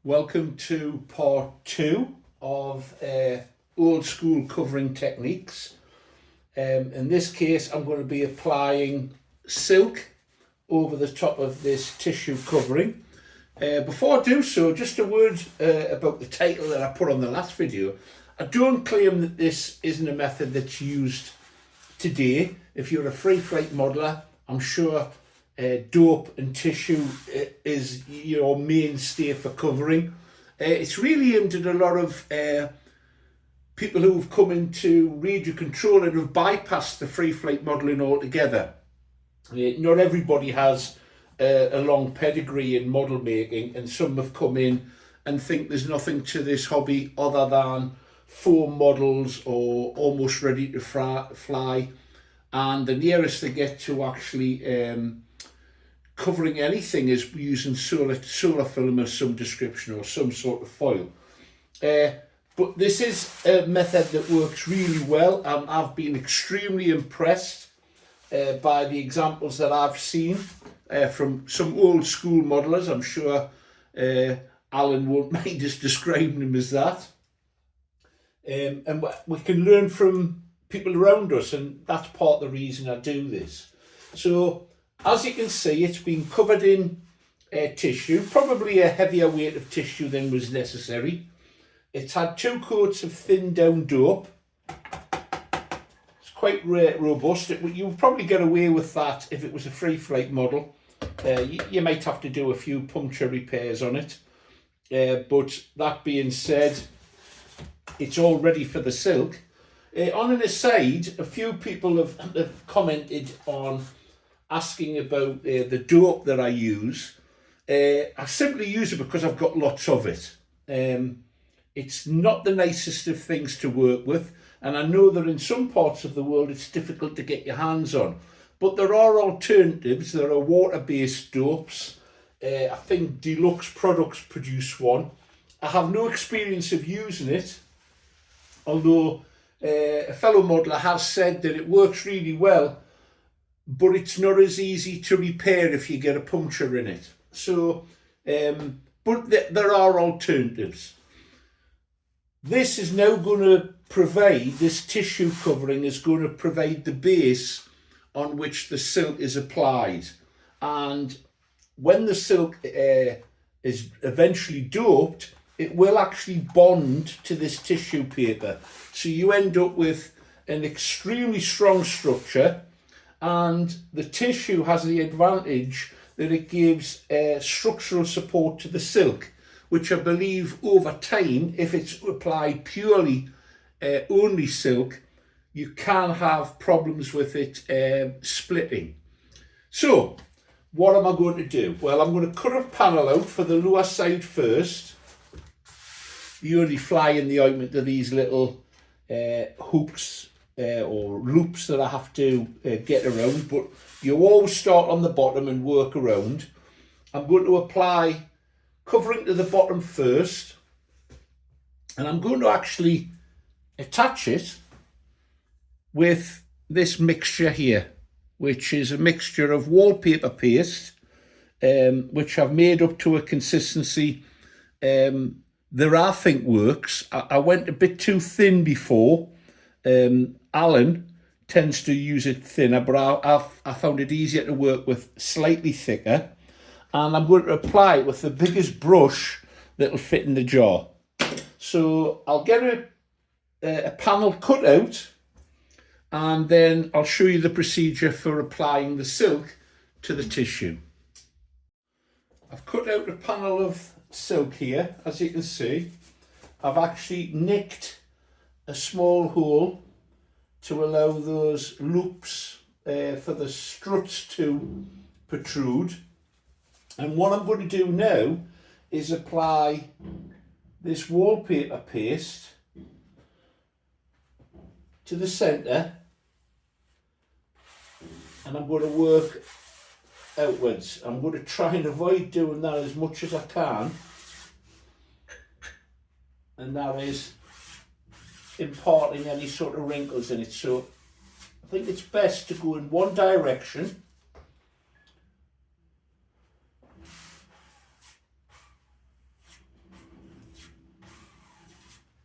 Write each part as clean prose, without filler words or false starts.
Welcome to part 2 of old school covering techniques. In this case I'm going to be applying silk over the top of this tissue covering. Before I do so, just a word about the title that I put on the last video. I don't claim that this isn't a method that's used today. If you're a free flight modeler, I'm sure dope and tissue is your mainstay for covering. It's really aimed at a lot of people who've come into radio control and have bypassed the free flight modelling altogether. Not everybody has a long pedigree in model making, and some have come in and think there's nothing to this hobby other than foam models or almost ready to fly, and the nearest they get to actually covering anything is using solar film of some description or some sort of foil. But this is a method that works really well, and I've been extremely impressed by the examples that I've seen from some old school modelers. I'm sure Alan won't mind us describing them as that. And we can learn from people around us, and that's part of the reason I do this. So as you can see, it's been covered in tissue, probably a heavier weight of tissue than was necessary. It's had 2 coats of thin down dope. It's quite robust. You would probably get away with that if it was a free flight model. You might have to do a few puncture repairs on it. But that being said, it's all ready for the silk. On an aside, a few people have commented on asking about the dope that I use. I simply use it because I've got lots of it. It's not the nicest of things to work with, and I know that in some parts of the world it's difficult to get your hands on. But there are alternatives. There are water-based dopes. I think Deluxe Products produce one. I have no experience of using it, although a fellow modeler has said that it works really well, but it's not as easy to repair if you get a puncture in it. So, but there are alternatives. This is now going to provide, this tissue covering is going to provide the base on which the silk is applied. And when the silk is eventually doped, it will actually bond to this tissue paper. So you end up with an extremely strong structure, and the tissue has the advantage that it gives structural support to the silk, which I believe over time, if it's applied purely only silk, you can have problems with it splitting. So what am I going to do? Well, I'm going to cut a panel out for the lower side first. You only fly in the ointment of these little hooks or loops that I have to get around, but you always start on the bottom and work around. I'm going to apply covering to the bottom first, and I'm going to actually attach it with this mixture here, which is a mixture of wallpaper paste, which I've made up to a consistency that I think works. I went a bit too thin before. Alan tends to use it thinner, but I found it easier to work with slightly thicker. And I'm going to apply it with the biggest brush that'll fit in the jar. So I'll get a panel cut out, and then I'll show you the procedure for applying the silk to the tissue. I've cut out a panel of silk here. As you can see, I've actually nicked a small hole to allow those loops for the struts to protrude. And what I'm going to do now is apply this wallpaper paste to the centre, and I'm going to work outwards. I'm going to try and avoid doing that as much as I can, and that is imparting any sort of wrinkles in it. So I think it's best to go in one direction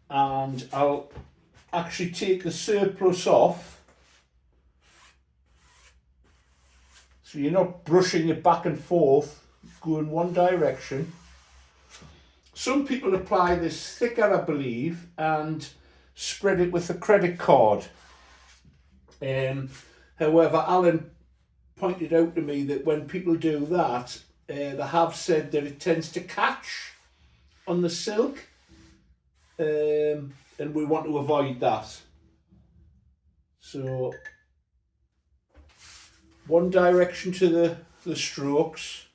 and I'll actually take the surplus off, so you're not brushing it back and forth, go in one direction. Some people apply this thicker, I believe, and spread it with a credit card. However, Alan pointed out to me that when people do that, they have said that it tends to catch on the silk, and we want to avoid that. So one direction to the strokes,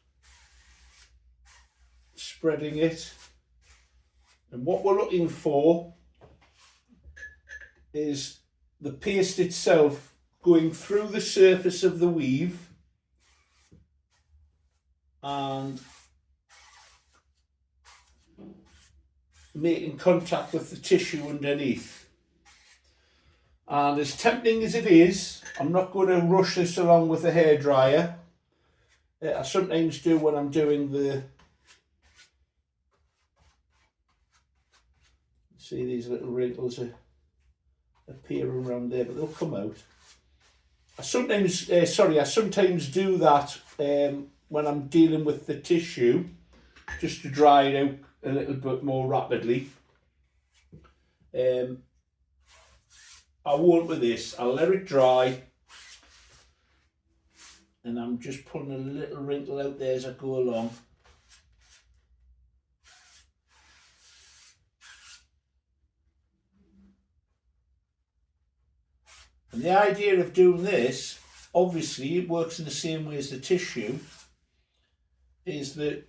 spreading it, and what we're looking for is the paste itself going through the surface of the weave and making contact with the tissue underneath. And as tempting as it is, I'm not going to rush this along with a hairdryer. I sometimes do when I'm doing see these little wrinkles appear around there, but they'll come out. I sometimes do that when I'm dealing with the tissue, just to dry it out a little bit more rapidly. I won't with this. I'll let it dry, and I'm just putting a little wrinkle out there as I go along. And the idea of doing this, obviously it works in the same way as the tissue, is that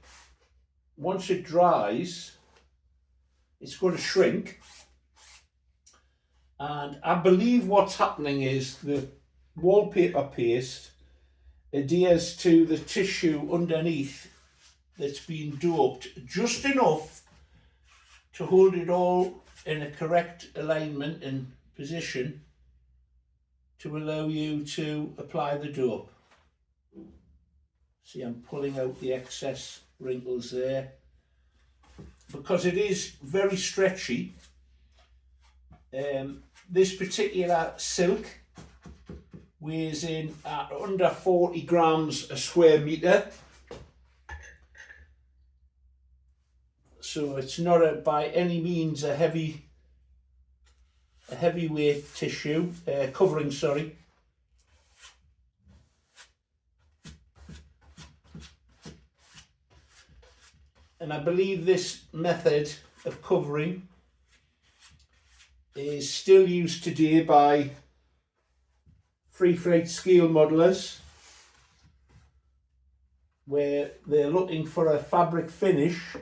once it dries, it's going to shrink. And I believe what's happening is the wallpaper paste adheres to the tissue underneath that's been doped just enough to hold it all in a correct alignment and position to allow you to apply the dope. See, I'm pulling out the excess wrinkles there. Because it is very stretchy, this particular silk weighs in at under 40 grams a square metre. So it's not by any means a heavyweight tissue, covering, sorry. And I believe this method of covering is still used today by free freight scale modelers, where they're looking for a fabric finish,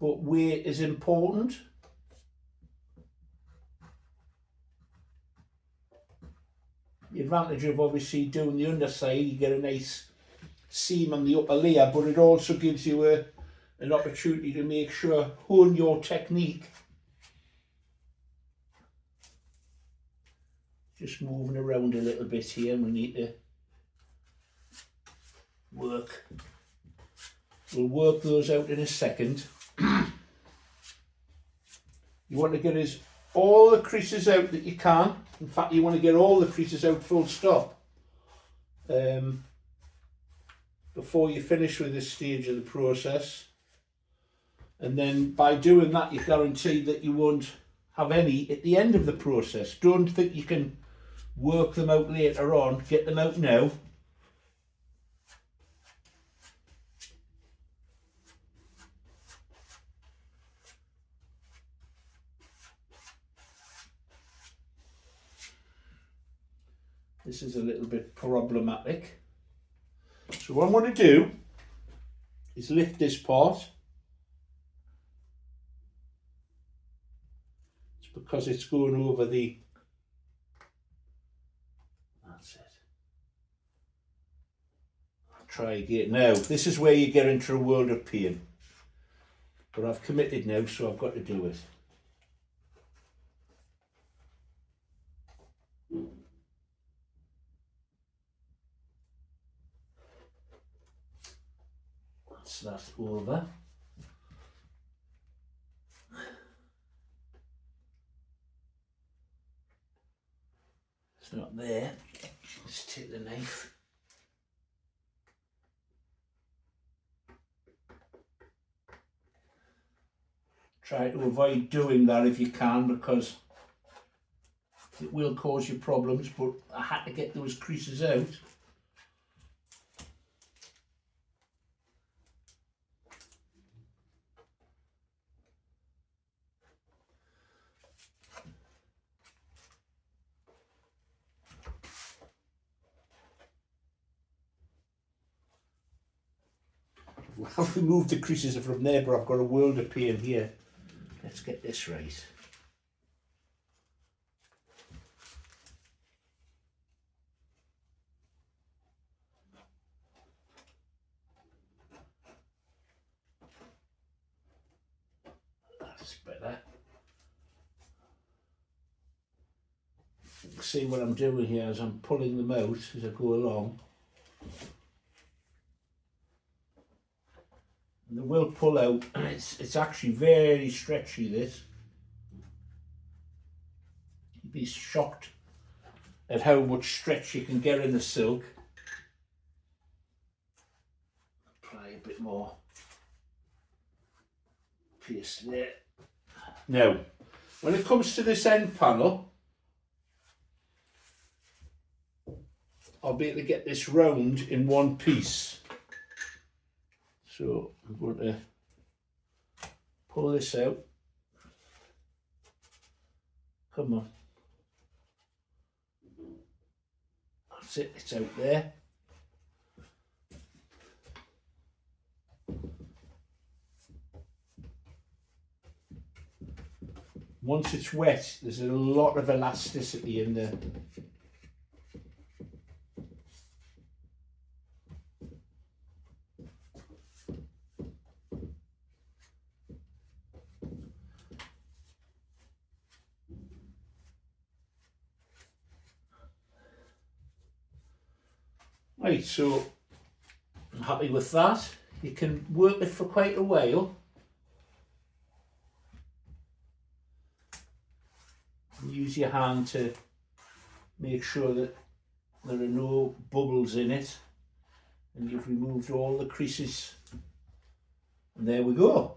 but weight is important. The advantage of obviously doing the underside, you get a nice seam on the upper layer, but it also gives you an opportunity to make sure, hone your technique. Just moving around a little bit here, we need to work. We'll work those out in a second. You want to get all the creases out that you can. In fact, you want to get all the creases out full stop before you finish with this stage of the process. And then by doing that, you guarantee that you won't have any at the end of the process. Don't think you can work them out later on. Get them out now. This is a little bit problematic. So what I'm going to do is lift this part. It's because it's going over the... That's it. I'll try again. Now, this is where you get into a world of pain. But I've committed now, so I've got to do it. That's that over. It's not there. Let's take the knife. Try to avoid doing that if you can, because it will cause you problems, but I had to get those creases out. I've removed the creases from there, but I've got a world of pain here. Let's get this right. That's better. See what I'm doing here as I'm pulling them out as I go along. And they will pull out, and it's actually very stretchy, this. You'd be shocked at how much stretch you can get in the silk. Apply a bit more paste there. Now, when it comes to this end panel, I'll be able to get this round in one piece. So I'm going to pull this out. Come on. That's it, it's out there. Once it's wet, there's a lot of elasticity in there. Right, so I'm happy with that. You can work it for quite a while. Use your hand to make sure that there are no bubbles in it, and you've removed all the creases, and there we go.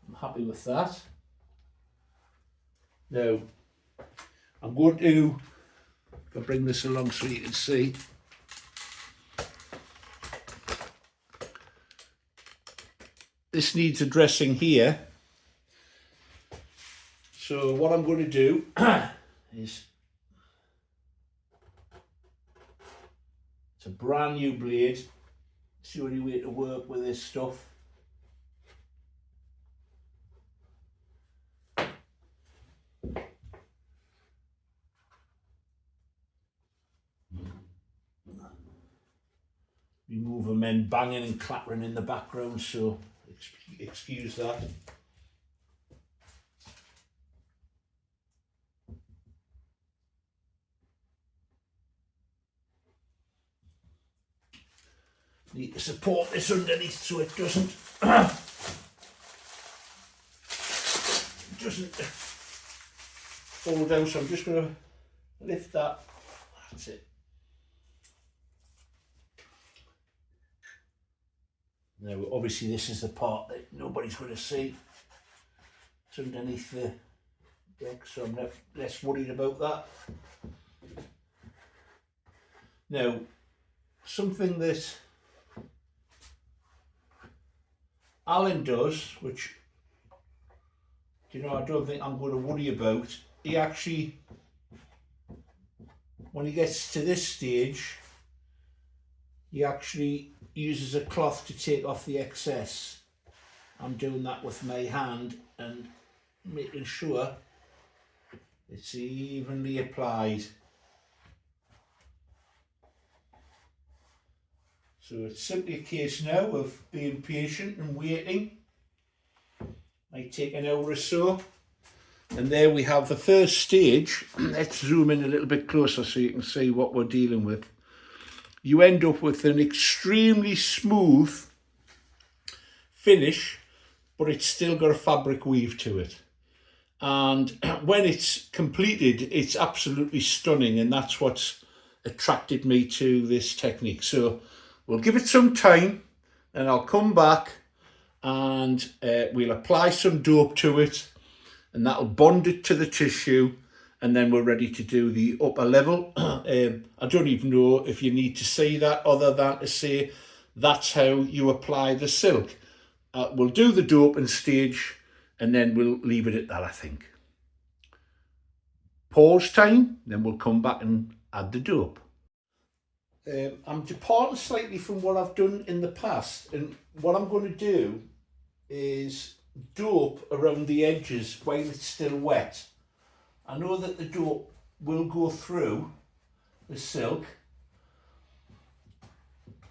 I'm happy with that. Now I'm going to, if I bring this along so you can see, this needs addressing here. So what I'm going to do is, it's a brand new blade. It's the only way to work with this stuff. Remove the men banging and clattering in the background, so excuse that. Need to support this underneath so it doesn't fall down. So I'm just going to lift that. That's it. Now obviously this is the part that nobody's going to see. It's underneath the deck, so I'm not less worried about that. Now, something that Alan does, which, you know, I don't think I'm going to worry about, he actually, when he gets to this stage, he actually uses a cloth to take off the excess. I'm doing that with my hand and making sure it's evenly applied. So it's simply a case now of being patient and waiting. Might take an hour or so. And there we have the first stage. Let's zoom in a little bit closer so you can see what we're dealing with. You end up with an extremely smooth finish, but it's still got a fabric weave to it. and when it's completed, it's absolutely stunning, and that's what's attracted me to this technique. So we'll give it some time, and I'll come back and we'll apply some dope to it, and that'll bond it to the tissue, and then we're ready to do the upper level. I don't even know if you need to say that, other than to say that's how you apply the silk. We'll do the doping stage, and then we'll leave it at that, I think. Pause time, then we'll come back and add the dope. I'm departing slightly from what I've done in the past, and what I'm going to do is dope around the edges while it's still wet. I know that the dope will go through the silk,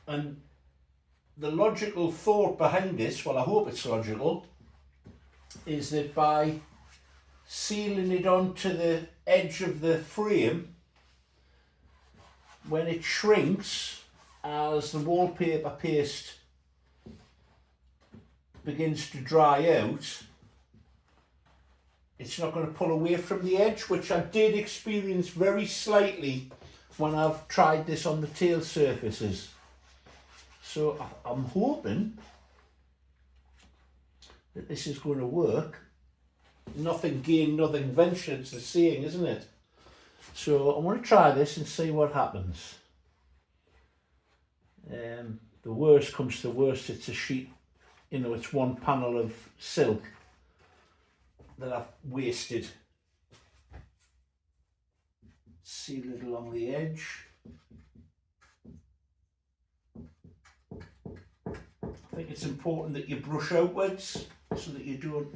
and the logical thought behind this, well, I hope it's logical, is that by sealing it onto the edge of the frame, when it shrinks, as the wallpaper paste begins to dry out, it's not going to pull away from the edge, which I did experience very slightly when I've tried this on the tail surfaces. So I'm hoping that this is going to work. Nothing gain, nothing venture, it's the saying, isn't it? So I'm going to try this and see what happens. The worst comes to worst, it's a sheet, you know, it's one panel of silk that I've wasted. Seal it along the edge. I think it's important that you brush outwards so that you don't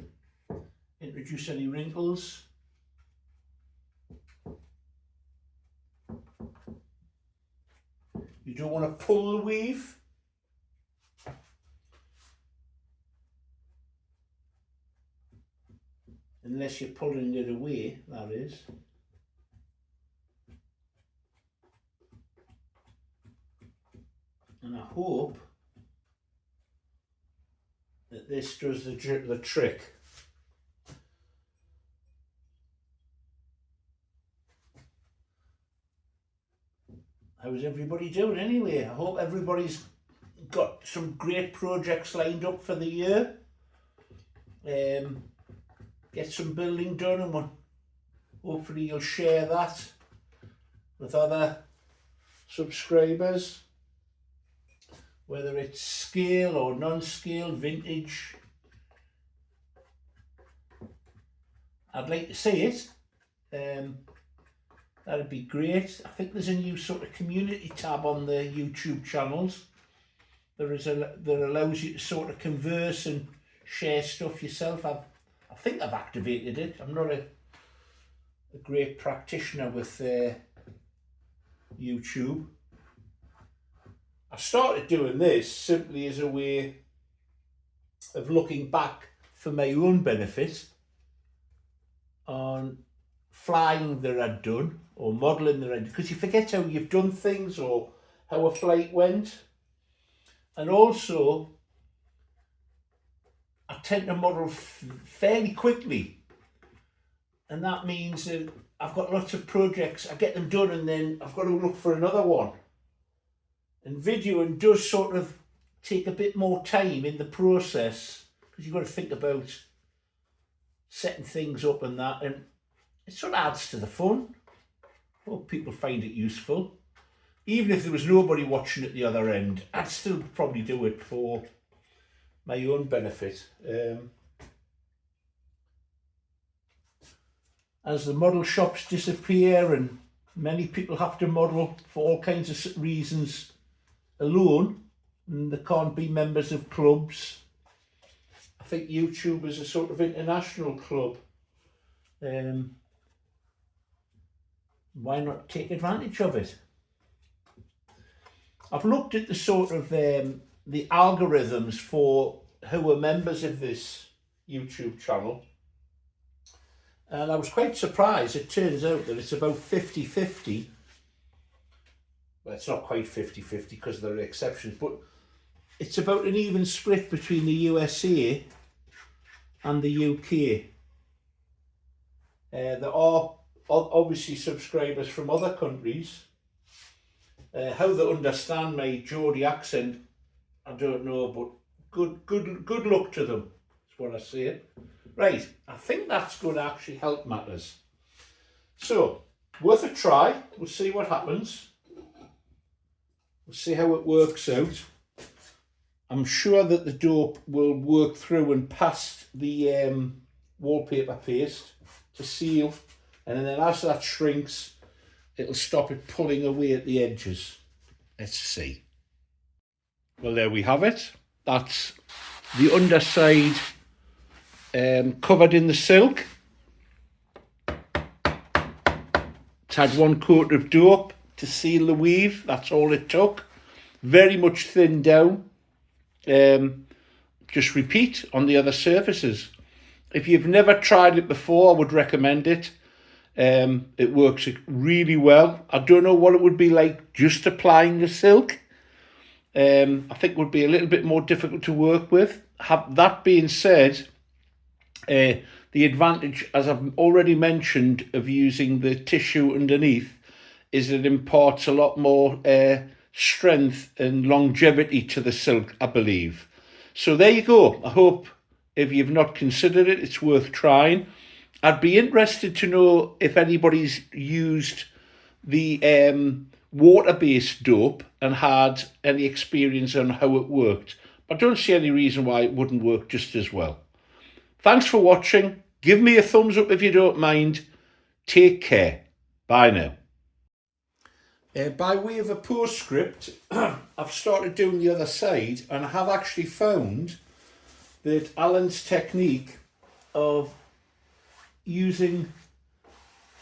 introduce any wrinkles. You don't want to pull the weave. Unless you're pulling it away, that is. And I hope that this does the trick. How's everybody doing anyway? I hope everybody's got some great projects lined up for the year. Get some building done, and hopefully you'll share that with other subscribers, whether it's scale or non-scale, vintage. I'd like to see it. That'd be great. I think there's a new sort of community tab on the YouTube channels. That allows you to sort of converse and share stuff yourself. I think I've activated it. I'm not a great practitioner with YouTube. I started doing this simply as a way of looking back for my own benefit on flying that I'd done or modelling that I'd done, because you forget how you've done things or how a flight went. And also, I tend to model fairly quickly, and that means that I've got lots of projects, I get them done and then I've got to look for another one. And videoing does sort of take a bit more time in the process, because you've got to think about setting things up and that, and it sort of adds to the fun. Hope people find it useful. Even if there was nobody watching at the other end, I'd still probably do it for my own benefit. As the model shops disappear and many people have to model for all kinds of reasons alone, and they can't be members of clubs, I think YouTube is a sort of international club. Why not take advantage of it? I've looked at the sort of the algorithms for who are members of this YouTube channel, and I was quite surprised. It turns out that it's about 50-50. Well, it's not quite 50-50 because there are exceptions, but it's about an even split between the USA and the UK. There are obviously subscribers from other countries. How they understand my Geordie accent, I don't know, but good luck to them. That's what I say. Right, I think that's going to actually help matters. So, worth a try. We'll see what happens. We'll see how it works out. I'm sure that the dope will work through and past the wallpaper paste to seal, and then as that shrinks, it'll stop it pulling away at the edges. Let's see. Well, there we have it. That's the underside covered in the silk. It's had one coat of dope to seal the weave. That's all it took. Very much thinned down. Just repeat on the other surfaces. If you've never tried it before, I would recommend it. It works really well. I don't know what it would be like just applying the silk. I think it would be a little bit more difficult to work with. That being said, the advantage, as I've already mentioned, of using the tissue underneath is it imparts a lot more strength and longevity to the silk, I believe. So there you go. I hope if you've not considered it, it's worth trying. I'd be interested to know if anybody's used the water-based dope and had any experience on how it worked. I don't see any reason why it wouldn't work just as well. Thanks for watching. Give me a thumbs up if you don't mind. Take care. Bye now. By way of a postscript, I've started doing the other side, and I have actually found that Alan's technique of using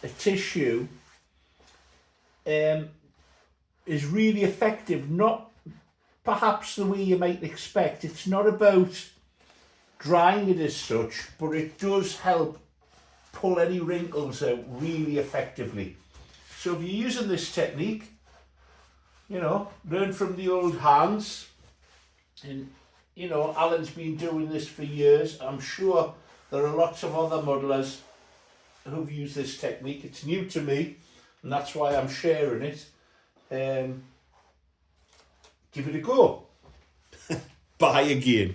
a tissue is really effective. Not perhaps the way you might expect. It's not about drying it as such, but it does help pull any wrinkles out really effectively. So if you're using this technique, you know, learn from the old hands. And, you know, Alan's been doing this for years. I'm sure there are lots of other modelers who've used this technique. It's new to me, and that's why I'm sharing it. Give it a go. Bye again.